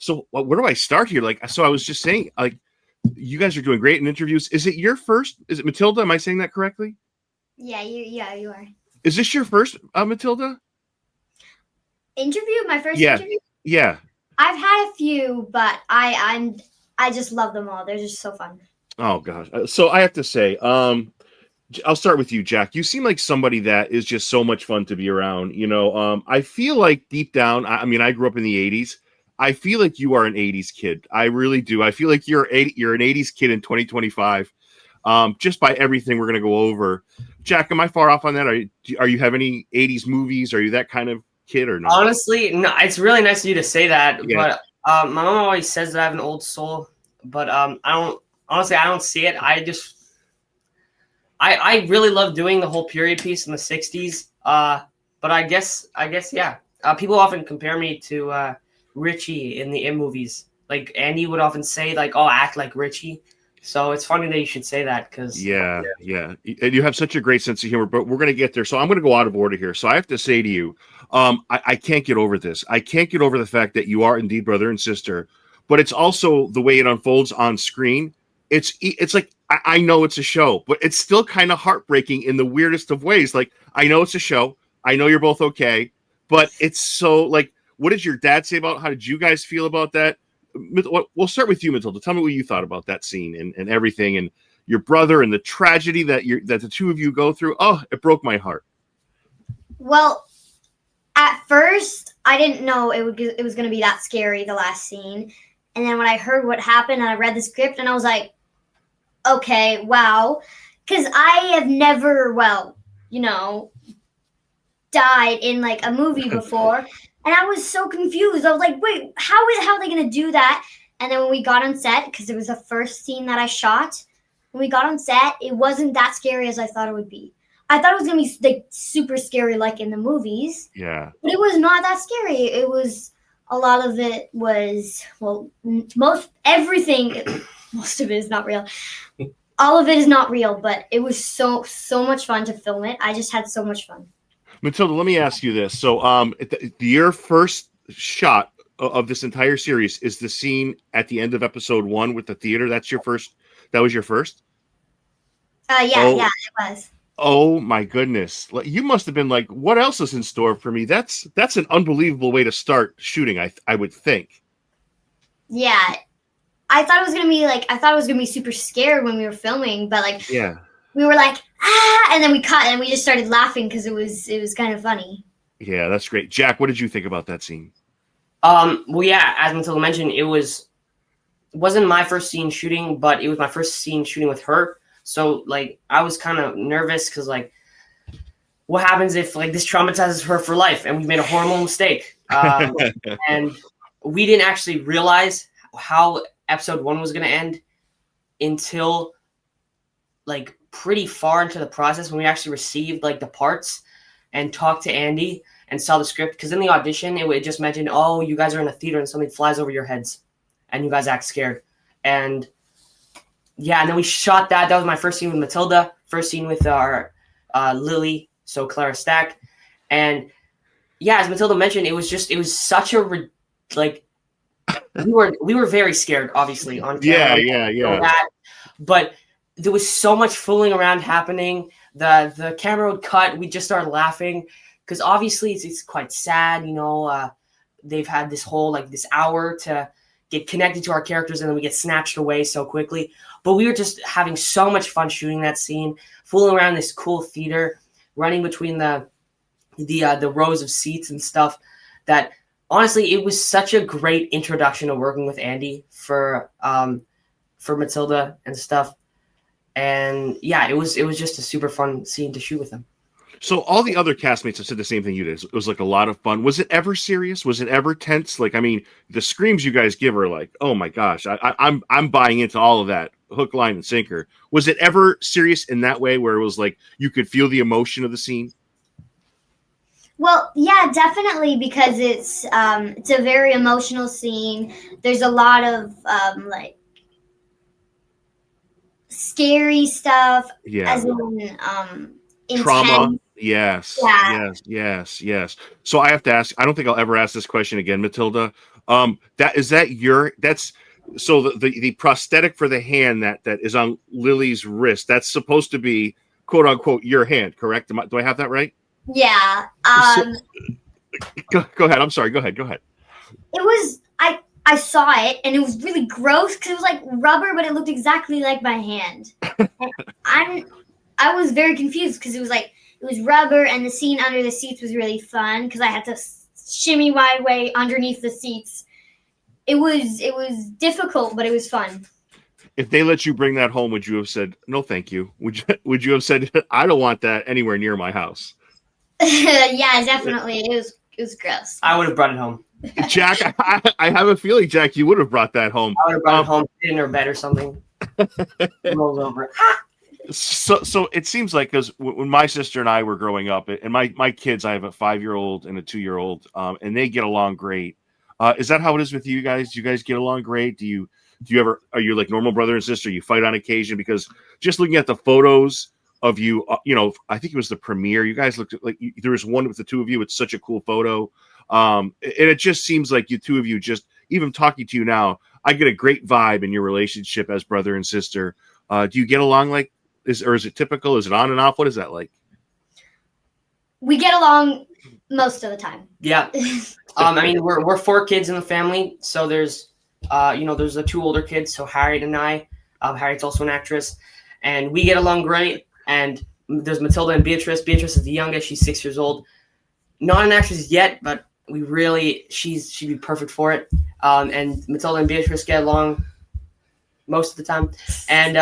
So where do I start here? Like, so I was just saying, like, you guys are doing great in interviews. Is it your first? Is it Matilda? Am I saying that correctly? Yeah, you are. Is this your first, Matilda? Interview? My first Yeah. interview? Yeah. I've had a few, but I just love them all. They're just so fun. Oh gosh. So I have to say, I'll start with you, Jack. You seem like somebody that is just so much fun to be around. I feel like deep down, I mean, I grew up in the 80s. I feel like you are an 80s kid. I really do. I feel like you're an 80s kid in 2025. Just by everything we're going to go over. Jack, am I far off on that? Are you have any 80s movies? Are you that kind of kid or not? Honestly, no. It's really nice of you to say that. Yeah. But my mom always says that I have an old soul. But I don't see it. I really love doing the whole period piece in the 60s. But I guess yeah. People often compare me to Richie in the M movies. Like Andy would often say, like, "Oh, act like Richie." So it's funny that you should say that because yeah, and you have such a great sense of humor. But we're gonna get there, so I'm gonna go out of order here. So I have to say to you, I can't get over this. I can't get over the fact that you are indeed brother and sister, but it's also the way it unfolds on screen. It's like I know it's a show, but it's still kind of heartbreaking in the weirdest of ways. Like I know it's a show, I know you're both okay, but it's so like, what did your dad say about? How did you guys feel about that? We'll start with you, Matilda. Tell me what you thought about that scene and everything, and your brother and the tragedy that the two of you go through. Oh, it broke my heart. Well, at first, I didn't know it was going to be that scary, the last scene. And then when I heard what happened and I read the script, and I was like, okay, wow. Because I have never, died in like a movie before. And I was so confused. I was like, wait, how are they going to do that? And then when we got on set, because it was the first scene that I shot, when we got on set, it wasn't that scary as I thought it would be. I thought it was going to be like super scary like in the movies. Yeah. But it was not that scary. It was, a lot of it was, most of it is not real. All of it is not real, but it was so much fun to film it. I just had so much fun. Matilda, let me ask you this. So, your first shot of this entire series is the scene at the end of episode 1 with the theater. That was your first? Yeah, it was. Oh my goodness. You must have been like, what else is in store for me? That's an unbelievable way to start shooting, I would think. Yeah. I thought it was going to be super scared when we were filming, but like, yeah. We were like, and then we cut and we just started laughing because it was kind of funny. Yeah, that's great. Jack, what did you think about that scene? Well, yeah, as Matilda mentioned, it wasn't my first scene shooting, but it was my first scene shooting with her. So like, I was kind of nervous because like, what happens if like this traumatizes her for life and we made a horrible mistake? And we didn't actually realize how episode 1 was going to end until like pretty far into the process when we actually received like the parts and talked to Andy and saw the script. Because in the audition, it just mentioned, oh, you guys are in a theater and something flies over your heads and you guys act scared. And yeah, and then we shot that. That was my first scene with Matilda, first scene with our Lily, so Clara Stack. And yeah, as Matilda mentioned, it was such a like we were very scared, obviously, on camera. Yeah. But there was so much fooling around happening. The camera would cut. We just started laughing because obviously it's quite sad. They've had this whole like this hour to get connected to our characters, and then we get snatched away so quickly. But we were just having so much fun shooting that scene, fooling around this cool theater, running between the rows of seats and stuff. That honestly, it was such a great introduction to working with Andy for Matilda and stuff. And yeah, it was just a super fun scene to shoot with them. So all the other castmates have said the same thing you did. It was like a lot of fun. Was it ever serious? Was it ever tense? Like, I mean, the screams you guys give are like, oh my gosh, I'm buying into all of that, hook, line, and sinker. Was it ever serious in that way where it was like you could feel the emotion of the scene? Well, yeah, definitely, because it's a very emotional scene. There's a lot of like scary stuff, as in trauma. intense. Yes. So I have to ask, I don't think I'll ever ask this question again, Matilda. So the prosthetic for the hand that is on Lily's wrist, that's supposed to be quote unquote your hand, correct? Do I have that right? Yeah. Go ahead. I'm sorry. Go ahead. It was I saw it and it was really gross because it was like rubber, but it looked exactly like my hand. And I was very confused because it was rubber, and the scene under the seats was really fun because I had to shimmy my way underneath the seats. It was difficult, but it was fun. If they let you bring that home, would you have said no, thank you? Would you have said I don't want that anywhere near my house? Yeah, definitely. It was gross. I would have brought it home. Jack, I have a feeling, Jack, you would have brought that home. I would have brought it home in her bed or something. Rolls over. So it seems like, because when my sister and I were growing up, and my kids, I have a 5-year-old and a 2-year-old, and they get along great. Is that how it is with you guys? Do you guys get along great? Do you ever, are you like normal brother and sister? You fight on occasion? Because just looking at the photos of you, I think it was the premiere. You guys looked like there was one with the two of you. It's such a cool photo. And it just seems like you two of you, just even talking to you now, I get a great vibe in your relationship as brother and sister. Do you get along like this, or is it typical? Is it on and off? What is that like? We get along most of the time. Yeah. I mean, we're 4 kids in the family, so there's there's the 2 older kids, so Harriet and I. Harriet's also an actress, and we get along great. And there's Matilda and Beatrice. Beatrice is the youngest; she's 6 years old. Not an actress yet, but she'd be perfect for it. And Matilda and Beatrice get along most of the time, and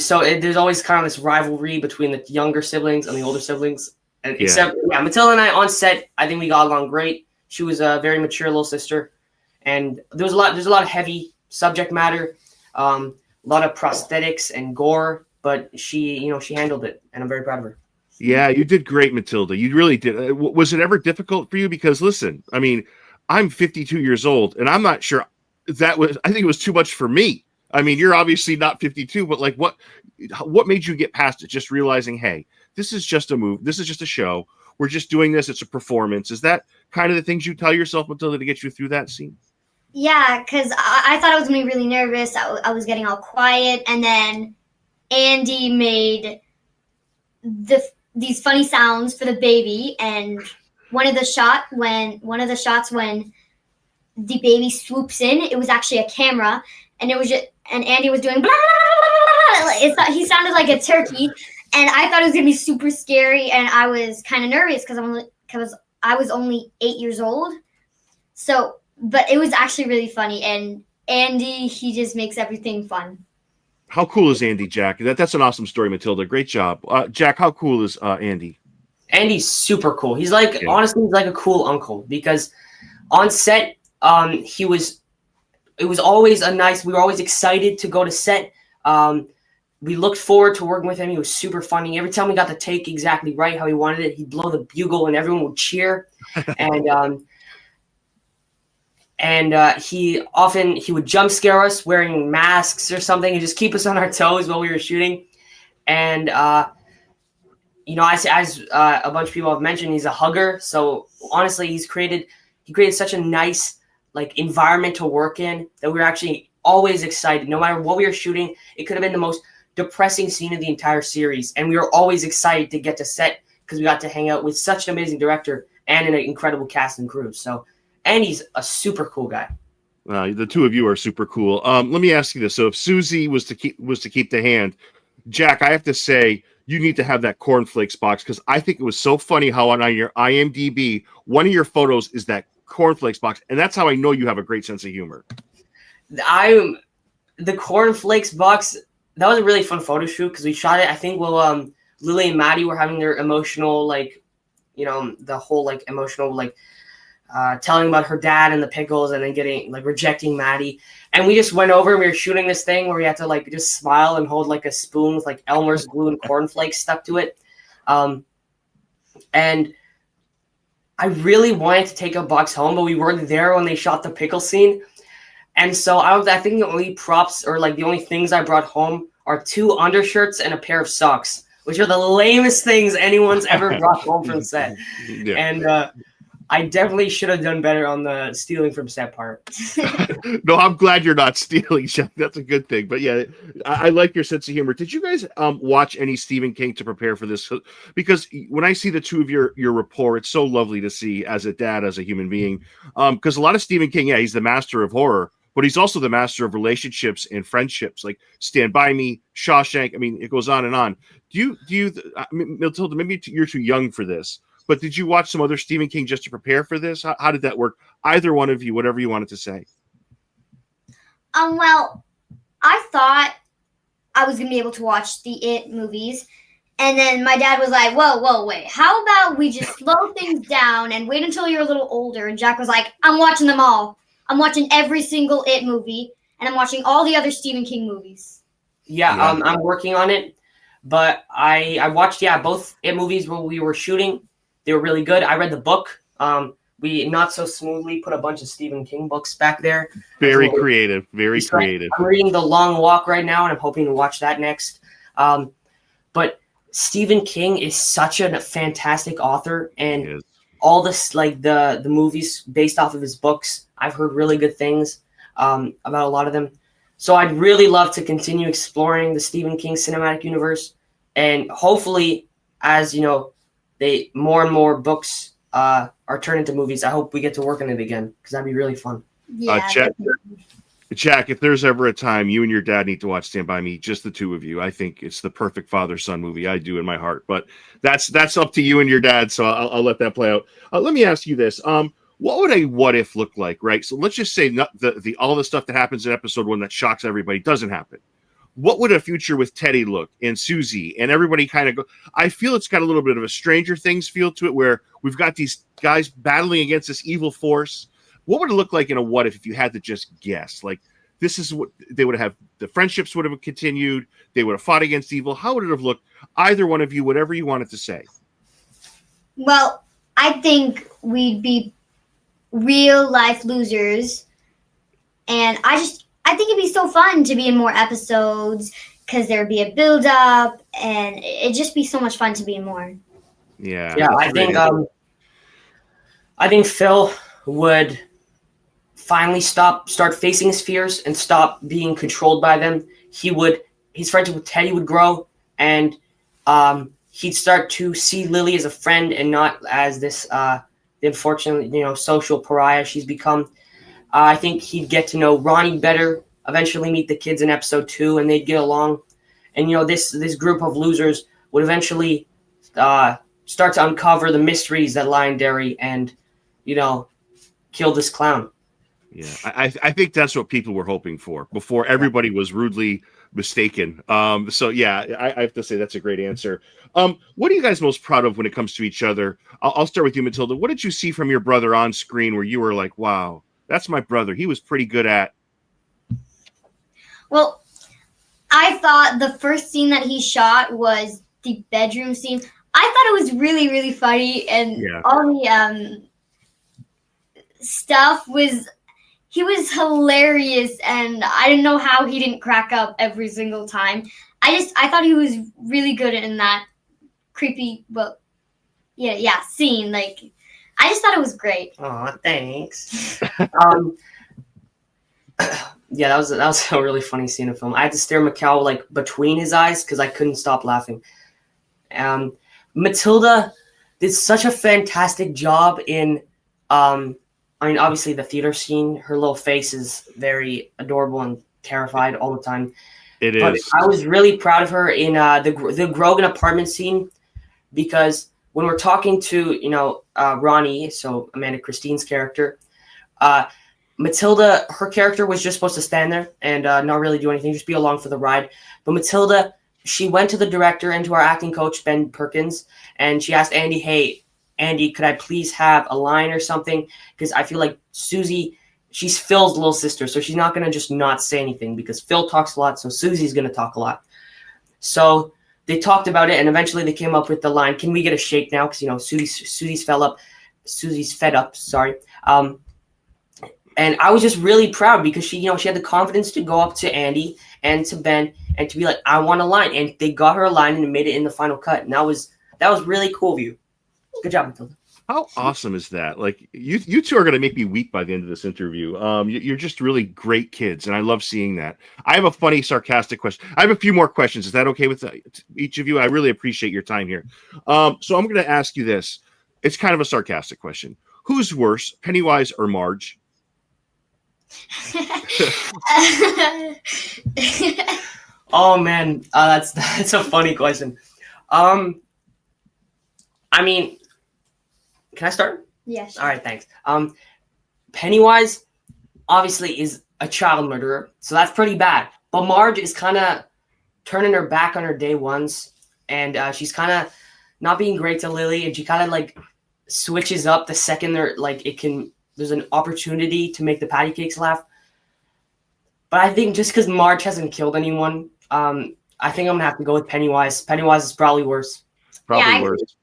so there's always kind of this rivalry between the younger siblings and the older siblings. And except Matilda and I on set, I think we got along great. She was a very mature little sister, and there's a lot of heavy subject matter, a lot of prosthetics and gore, but she handled it, and I'm very proud of her. Yeah, you did great, Matilda. You really did. Was it ever difficult for you? Because listen, I mean, I'm 52 years old, and I'm not sure I think it was too much for me. I mean, you're obviously not 52, but like what made you get past it? Just realizing, hey, this is just a move. This is just a show. We're just doing this. It's a performance. Is that kind of the things you tell yourself, Matilda, to get you through that scene? Yeah, because I thought I was going to be really nervous. I was getting all quiet, and then Andy made these funny sounds for the baby, and one of the shots when the baby swoops in, it was actually a camera, and and Andy was doing blah, blah, blah, blah. He sounded like a turkey, and I thought it was gonna be super scary, and I was kind of nervous because I was only 8 years old. So, but it was actually really funny, and Andy, he just makes everything fun. How cool is Andy, Jack? That's an awesome story, Matilda. Great job, Jack. How cool is Andy? Andy's super cool. He's like honestly, he's like a cool uncle, because on set, it was always we were always excited to go to set. We looked forward to working with him. He was super funny. Every time we got the take exactly right, how he wanted it, he'd blow the bugle and everyone would cheer. And he would jump scare us wearing masks or something and just keep us on our toes while we were shooting. And as a bunch of people have mentioned, he's a hugger. So honestly, he created such a nice environment to work in that we were actually always excited. No matter what we were shooting, it could have been the most depressing scene of the entire series, and we were always excited to get to set because we got to hang out with such an amazing director and an incredible cast and crew. So Andy's a super cool guy. The two of you are super cool. Let me ask you this: so if Susie was to keep the hand, Jack, I have to say you need to have that cornflakes box, because I think it was so funny how on your IMDb, one of your photos is that cornflakes box, and that's how I know you have a great sense of humor. The cornflakes box, that was a really fun photo shoot because we shot it, I think, while Lily and Maddie were having their emotional the whole emotional telling about her dad and the pickles, and then getting rejecting Maddie, and we just went over and we were shooting this thing where we had to just smile and hold a spoon with Elmer's glue and cornflakes stuck to it, and I really wanted to take a box home, but we weren't there when they shot the pickle scene. And so I think the only props or the only things I brought home are 2 undershirts and a pair of socks, which are the lamest things anyone's ever brought home from set. Yeah. And I definitely should have done better on the stealing from set part. No, I'm glad you're not stealing, Jack. That's a good thing. But yeah, I like your sense of humor. Did you guys watch any Stephen King to prepare for this? Because when I see the two of your rapport, it's so lovely to see as a dad, as a human being. Because a lot of Stephen King, yeah, he's the master of horror, but he's also the master of relationships and friendships, like Stand By Me, Shawshank. I mean, it goes on and on. Do you, Matilda? Maybe you're too young for this. But did you watch some other Stephen King just to prepare for this? How did that work? Either one of you, whatever you wanted to say. Well, I thought I was gonna be able to watch the It movies, and then my dad was like, "Whoa, wait! How about we just slow things down and wait until you're a little older?" And Jack was like, "I'm watching them all. I'm watching every single It movie, and I'm watching all the other Stephen King movies." Yeah. I'm working on it, but I watched both It movies when we were shooting. They were really good. I read the book. We not so smoothly put a bunch of Stephen King books back there. Very creative. Very creative. I'm reading The Long Walk right now, and I'm hoping to watch that next. But Stephen King is such a fantastic author, and all this, like the movies based off of his books, I've heard really good things about a lot of them. So I'd really love to continue exploring the Stephen King cinematic universe, and hopefully, as you know, more and more books are turned into movies. I hope we get to work on it again, because that'd be really fun. Yeah. Jack, if there's ever a time you and your dad need to watch Stand By Me, just the two of you, I think it's the perfect father-son movie. I do in my heart, but that's up to you and your dad. So I'll let that play out. Let me ask you this: what would a what if look like? Right. So let's just say all the stuff that happens in episode 1 that shocks everybody doesn't happen. What would a future with Teddy look, and Susie and everybody kind of go? I feel it's got a little bit of a Stranger Things feel to it, where we've got these guys battling against this evil force. What would it look like in a what if you had to just guess? Like, this is what they would have, the friendships would have continued, they would have fought against evil. How would it have looked? Either one of you, whatever you wanted to say. Well, I think we'd be real life losers, and I think it'd be so fun to be in more episodes, because there'd be a build up, and it'd just be so much fun to be in more. Yeah. I think Phil would finally start facing his fears and stop being controlled by them. His friendship with Teddy would grow, and he'd start to see Lily as a friend and not as this unfortunately, social pariah she's become. I think he'd get to know Ronnie better, eventually meet the kids in episode 2, and they'd get along. And, this group of losers would eventually start to uncover the mysteries that lie in Derry and, kill this clown. Yeah, I think that's what people were hoping for before everybody was rudely mistaken. So, yeah, I have to say that's a great answer. What are you guys most proud of when it comes to each other? I'll start with you, Matilda. What did you see from your brother on screen where you were like, wow, that's my brother. He was pretty good at. Well, I thought the first scene that he shot was the bedroom scene. I thought it was really, really funny, and all the stuff he was hilarious, and I didn't know how he didn't crack up every single time. I thought he was really good in that creepy, scene. Like, I just thought it was great. Oh, thanks. Yeah, that was a really funny scene of film. I had to stare Macau like between his eyes because I couldn't stop laughing. Matilda did such a fantastic job in obviously the theater scene. Her little face is very adorable and terrified all the time. It is. But I was really proud of her in the Grogan apartment scene, because when we're talking to Ronnie, so Amanda Christine's character, Matilda, her character was just supposed to stand there and not really do anything, just be along for the ride. But Matilda, she went to the director and to our acting coach, Ben Perkins, and she asked Andy, hey, Andy, could I please have a line or something? Because I feel like Susie, she's Phil's little sister, so she's not going to just not say anything, because Phil talks a lot, so Susie's going to talk a lot. So they talked about it, and eventually they came up with the line, can we get a shake now? Because, Susie's fed up, sorry. And I was just really proud because she had the confidence to go up to Andy and to Ben and to be like, I want a line. And they got her a line and made it in the final cut. And that was really cool of you. Good job, Matilda. How awesome is that? Like you two are going to make me weep by the end of this interview. You're just really great kids, and I love seeing that. I have a funny, sarcastic question. I have a few more questions. Is that okay with each of you? I really appreciate your time here. So I'm going to ask you this. It's kind of a sarcastic question. Who's worse, Pennywise or Marge? Oh man, that's a funny question. I mean, can I start? Yes. All right, thanks. Pennywise obviously is a child murderer, so that's pretty bad. But Marge is kind of turning her back on her day ones, and she's kind of not being great to Lily, and she kind of like switches up the second there's an opportunity to make the patty cakes laugh. But I think just because Marge hasn't killed anyone, I think I'm gonna have to go with Pennywise. Pennywise is probably worse. Probably worse.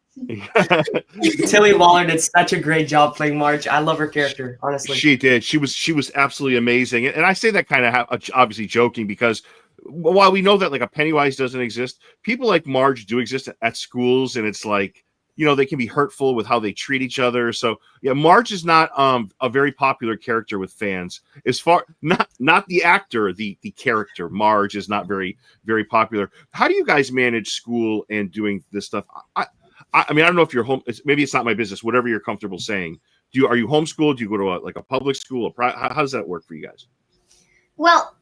Tilly Waller did such a great job playing Marge. I love her character, honestly. She did. She was absolutely amazing. And I say that kind of obviously joking, because while we know that like a Pennywise doesn't exist, people like Marge do exist at schools, and it's like, they can be hurtful with how they treat each other. So yeah, Marge is not a very popular character with fans. As far not the actor, the character Marge is not very, very popular. How do you guys manage school and doing this stuff? I mean, I don't know if you're home. Maybe it's not my business. Whatever you're comfortable saying. Are you homeschooled? Do you go to a public school? How does that work for you guys? Well,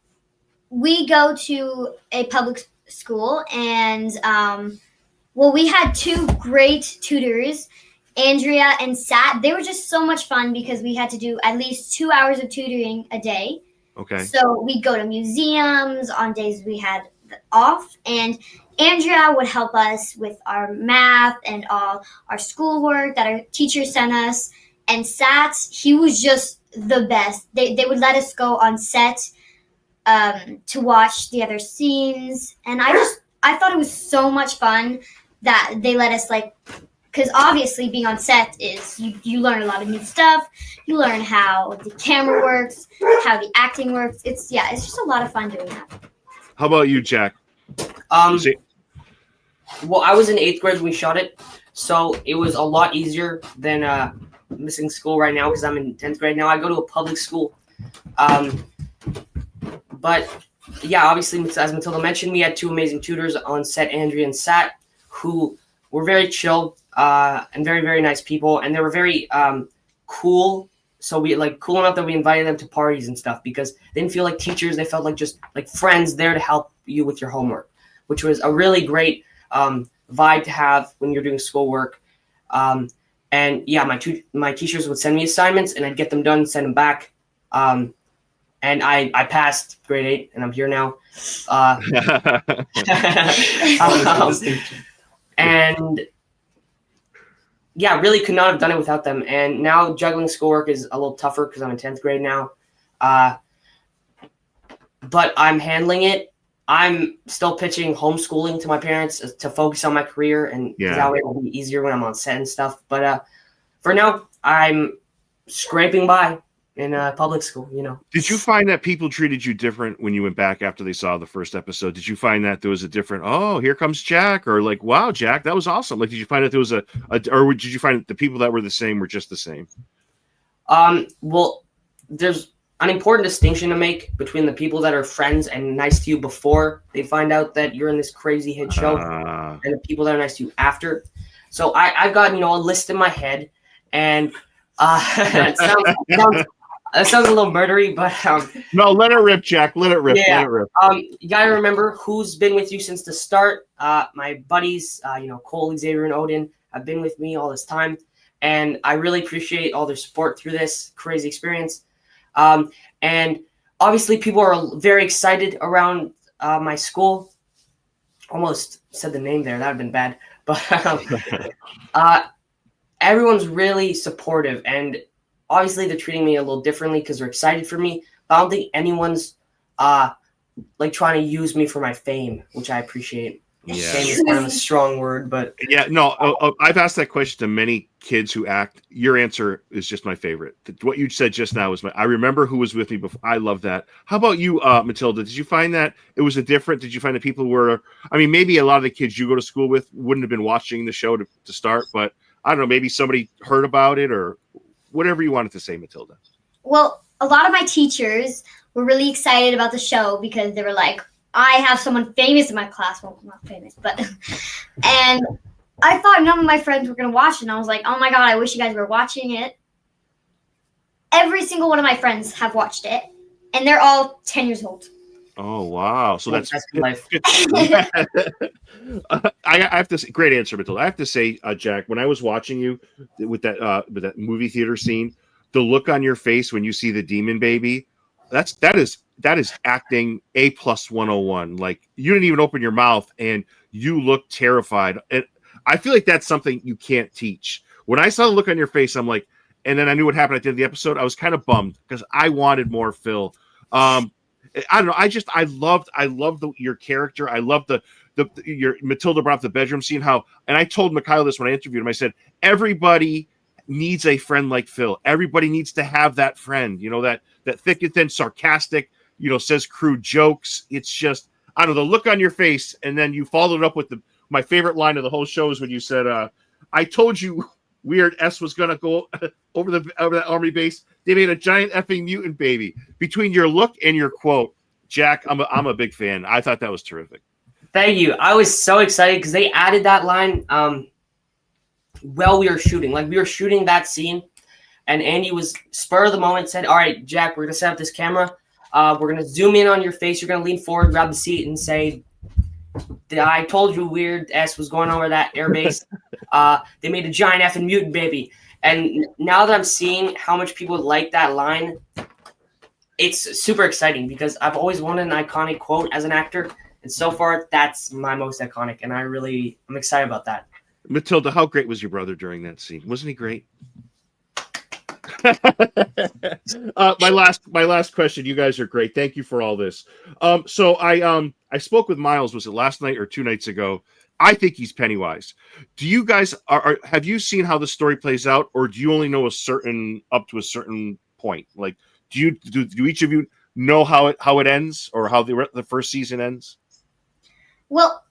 we go to a public school, and we had two great tutors, Andrea and Sat. They were just so much fun because we had to do at least 2 hours of tutoring a day. Okay. So we'd go to museums on days we had off, and Andrea would help us with our math and all our schoolwork that our teachers sent us. And Sat, he was just the best. They would let us go on set to watch the other scenes. And I thought it was so much fun that they let us, because obviously being on set is you learn a lot of new stuff. You learn how the camera works, how the acting works. It's just a lot of fun doing that. How about you, Jack? Well, I was in 8th grade when we shot it, so it was a lot easier than missing school right now because I'm in 10th grade now. I go to a public school. But yeah, obviously, as Matilda mentioned, we had two amazing tutors on set, Andrea and Sat, who were very chill and very, very nice people. And they were very cool. So we cool enough that we invited them to parties and stuff because they didn't feel like teachers. They felt like just like friends there to help you with your homework, which was a really great vibe to have when you're doing schoolwork. And yeah, my teachers would send me assignments and I'd get them done and send them back. And I passed grade 8 and I'm here now. And yeah, really could not have done it without them. And now juggling schoolwork is a little tougher because I'm in 10th grade now. But I'm handling it. I'm still pitching homeschooling to my parents to focus on my career, and that way it'll be easier when I'm on set and stuff. But for now, I'm scraping by in public school, Did you find that people treated you different when you went back after they saw the first episode? Did you find that there was a different, oh, here comes Jack, or like, wow, Jack, that was awesome? Like, did you find that there was or did you find that the people that were the same were just the same? Well, there's an important distinction to make between the people that are friends and nice to you before they find out that you're in this crazy hit show and the people that are nice to you after. So I've got, a list in my head, and it sounds a little murdery, but no, let it rip, Jack. Let it rip. Yeah. Let it rip. You gotta remember who's been with you since the start. My buddies, Cole, Xavier, and Odin have been with me all this time, and I really appreciate all their support through this crazy experience. And obviously, people are very excited around my school. Almost said the name there. That would have been bad, but everyone's really supportive, and obviously they're treating me a little differently because they're excited for me. But I don't think anyone's trying to use me for my fame, which I appreciate. Yeah. Fame is kind of a strong word, but yeah, no, I've asked that question to many kids who act. Your answer is just my favorite. What you said just now was I remember who was with me before. I love that. How about you, Matilda? Did you find that it was did you find that people were, maybe a lot of the kids you go to school with wouldn't have been watching the show to start, but I don't know, maybe somebody heard about it or whatever you wanted to say, Matilda. Well, a lot of my teachers were really excited about the show because they were like, I have someone famous in my class. Well, not famous, but and I thought none of my friends were going to watch it. And I was like, oh my God, I wish you guys were watching it. Every single one of my friends have watched it, and they're all 10 years old. Oh, wow. So that's life. I have to say, great answer, Matilda. I have to say, Jack, when I was watching you with that movie theater scene, the look on your face when you see the demon baby, that is acting A+ 101. Like, you didn't even open your mouth and you look terrified. And I feel like that's something you can't teach. When I saw the look on your face, I'm like, and then I knew what happened at the end of the episode. I was kind of bummed because I wanted more Phil. I don't know. I loved your character. I loved your Matilda brought up the bedroom scene. And I told Mikhail this when I interviewed him. I said, everybody needs a friend like Phil. Everybody needs to have that friend, that thick and thin, sarcastic, says crude jokes. It's just, I don't know, the look on your face. And then you followed it up with my favorite line of the whole show is when you said, I told you Weird S was going to go over that army base. They made a giant effing mutant baby. Between your look and your quote, Jack, I'm a big fan. I thought that was terrific. Thank you. I was so excited because they added that line while we were shooting. Like, we were shooting that scene, and Andy was spur of the moment said, all right, Jack, we're going to set up this camera. We're going to zoom in on your face. You're going to lean forward, grab the seat, and say, I told you Weird S was going over that airbase. They made a giant effing mutant baby. And now that I'm seeing how much people like that line, it's super exciting because I've always wanted an iconic quote as an actor. And so far, that's my most iconic. And I'm excited about that. Matilda, how great was your brother during that scene? Wasn't he great? My last question. You guys are great. Thank you for all this. So I spoke with Miles. Was it last night or 2 nights ago? I think he's Pennywise. Do you guys have you seen how the story plays out, or do you only know up to a certain point? Like, do each of you know how it ends, or how the first season ends? Well,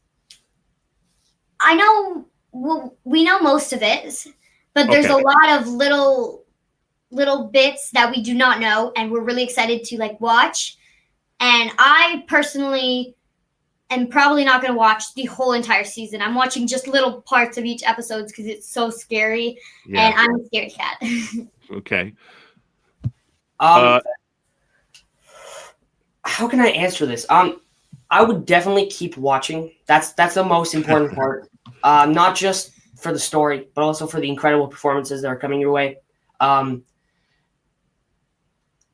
I know. Well, we know most of it, but there's a lot of little bits that we do not know, and we're really excited to watch. And I personally am probably not going to watch the whole entire season. I'm watching just little parts of each episode because it's so scary, and I'm a scaredy cat. Okay. How can I answer this? I would definitely keep watching. That's the most important part. Not just for the story, but also for the incredible performances that are coming your way.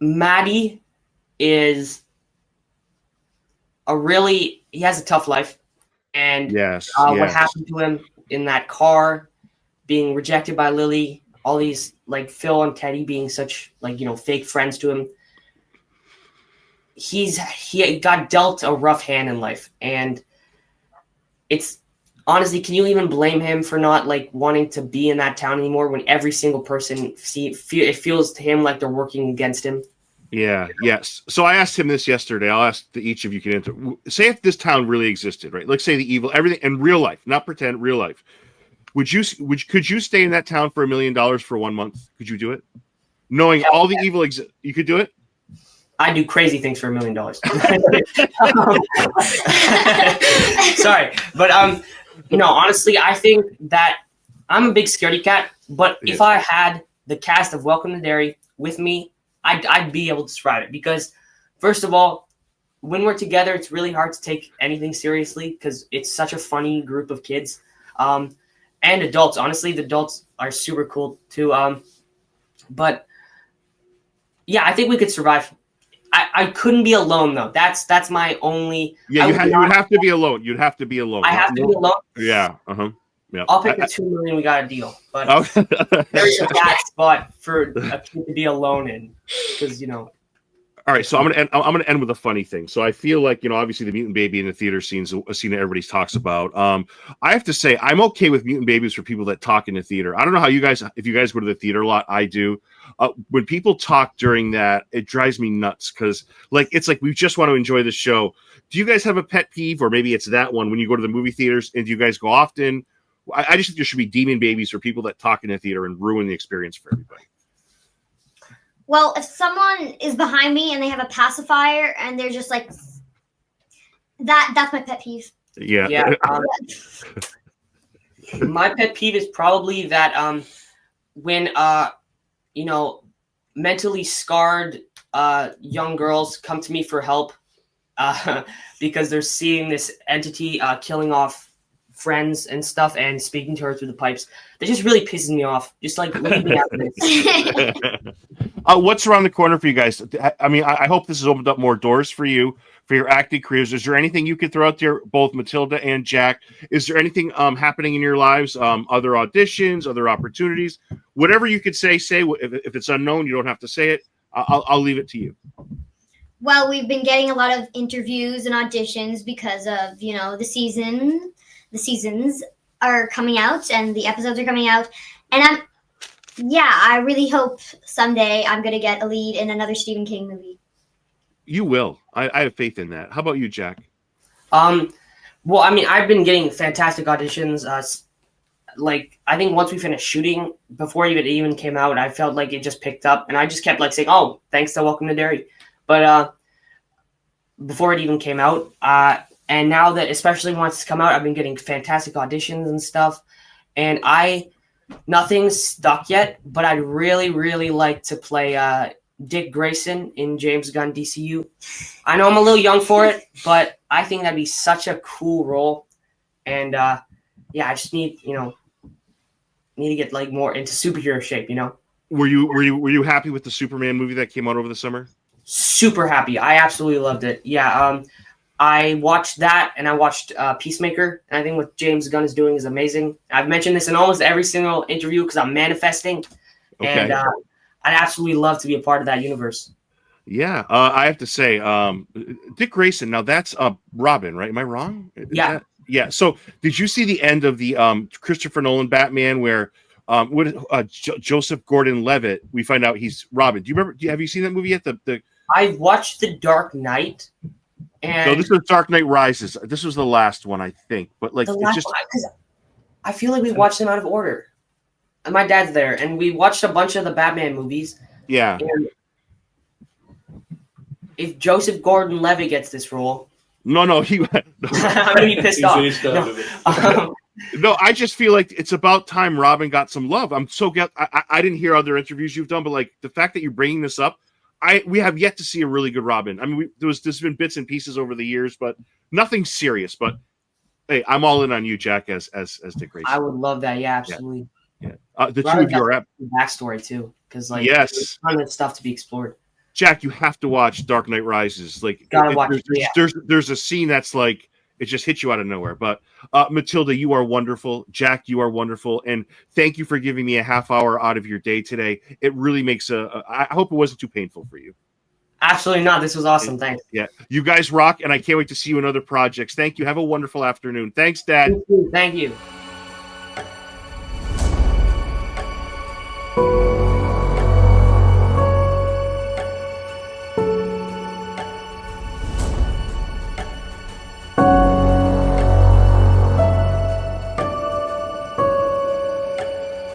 Maddie is he has a tough life, and what happened to him in that car, being rejected by Lily, all these Phil and Teddy being such fake friends to him. He got dealt a rough hand in life, and it's honestly, can you even blame him for not wanting to be in that town anymore when every single person it feels to him like they're working against him? Yeah. Yes. So I asked him this yesterday. I'll ask that each of you can answer. Say if this town really existed, right? Let's say the evil, everything in real life, not pretend, real life. Could you stay in that town for $1 million for 1 month? Could you do it? Knowing all the evil exists, you could do it? I do crazy things for $1 million. Sorry, but honestly, I think that I'm a big scaredy cat. But if I had the cast of Welcome to Derry with me, I'd be able to survive it. Because first of all, when we're together, it's really hard to take anything seriously because it's such a funny group of kids, and adults. Honestly, the adults are super cool too. But yeah, I think we could survive. I couldn't be alone though. That's my only. Yeah, you would have to be alone. You'd have to be alone. I have to be alone. Yeah. Yeah. I'll pick the $2 million. We got a deal, but there's a bad spot for a kid to be alone in because All right, so I'm gonna end with a funny thing. So I feel like obviously the mutant baby in the theater scene's a scene that everybody talks about. I have to say I'm okay with mutant babies for people that talk in the theater. I don't know how if you guys go to the theater a lot. I do. When people talk during that, it drives me nuts because it's like we just want to enjoy the show. Do you guys have a pet peeve, or maybe it's that one when you go to the movie theaters? And do you guys go often, I just think there should be demon babies for people that talk in the theater and ruin the experience for everybody. Well, if someone is behind me and they have a pacifier and they're just like that's my pet peeve. Yeah. My pet peeve is probably that when mentally scarred young girls come to me for help because they're seeing this entity killing off friends and stuff and speaking to her through the pipes. That just really pisses me off. Just like leave me out of this. What's around the corner for you guys? I mean, I hope this has opened up more doors for you for your acting careers. Is there anything you could throw out there, both Matilda and Jack? Is there anything happening in your lives? Other auditions, other opportunities, whatever you could say. If it's unknown, you don't have to say it. I'll leave it to you. Well, we've been getting a lot of interviews and auditions because of the seasons are coming out and the episodes are coming out, and I really hope someday I'm gonna get a lead in another Stephen King movie. You will. I have faith in that. How about you, Jack? Well, I mean, I've been getting fantastic auditions. I think once we finished shooting, before it even came out, I felt like it just picked up, and I just kept saying, "Oh, thanks to Welcome to Derry," but before it even came out, and now that, especially once it's come out, I've been getting fantastic auditions and stuff, and nothing's stuck yet, but I'd really, really like to play Dick Grayson in James Gunn DCU. I know I'm a little young for it, but I think that'd be such a cool role, and I just need to get more into superhero shape. Were you happy with the Superman movie that came out over the summer? Super happy. I absolutely loved it. Yeah. I watched that, and I watched Peacemaker, and I think what James Gunn is doing is amazing. I've mentioned this in almost every single interview because I'm manifesting, and I'd absolutely love to be a part of that universe. Yeah, I have to say, Dick Grayson. Now that's Robin, right? Am I wrong? Yeah. So, did you see the end of the Christopher Nolan Batman where Joseph Gordon-Levitt? We find out he's Robin. Do you remember? Have you seen that movie yet? I watched The Dark Knight. So this was Dark Knight Rises. This was the last one, I think. But because I feel like we watched them out of order. And my dad's there, and we watched a bunch of the Batman movies. Yeah. And if Joseph Gordon-Levitt gets this role, no, he. I'm gonna be pissed off. No, I just feel like it's about time Robin got some love. I'm so glad. I didn't hear other interviews you've done, but the fact that you're bringing this up. We have yet to see a really good Robin. I mean, there's been bits and pieces over the years, but nothing serious. But hey, I'm all in on you, Jack, as Dick Grayson. I would love that. Yeah, absolutely. Yeah. The two of you are backstory too, because yes, there's a ton of stuff to be explored. Jack, you have to watch Dark Knight Rises. Gotta watch it. There's a scene that's it just hits you out of nowhere. But Matilda, you are wonderful. Jack, you are wonderful. And thank you for giving me a half hour out of your day today. It really makes I hope it wasn't too painful for you. Absolutely not. This was awesome. Thanks. Yeah. You guys rock, and I can't wait to see you in other projects. Thank you. Have a wonderful afternoon. Thanks, Dad. Thank you.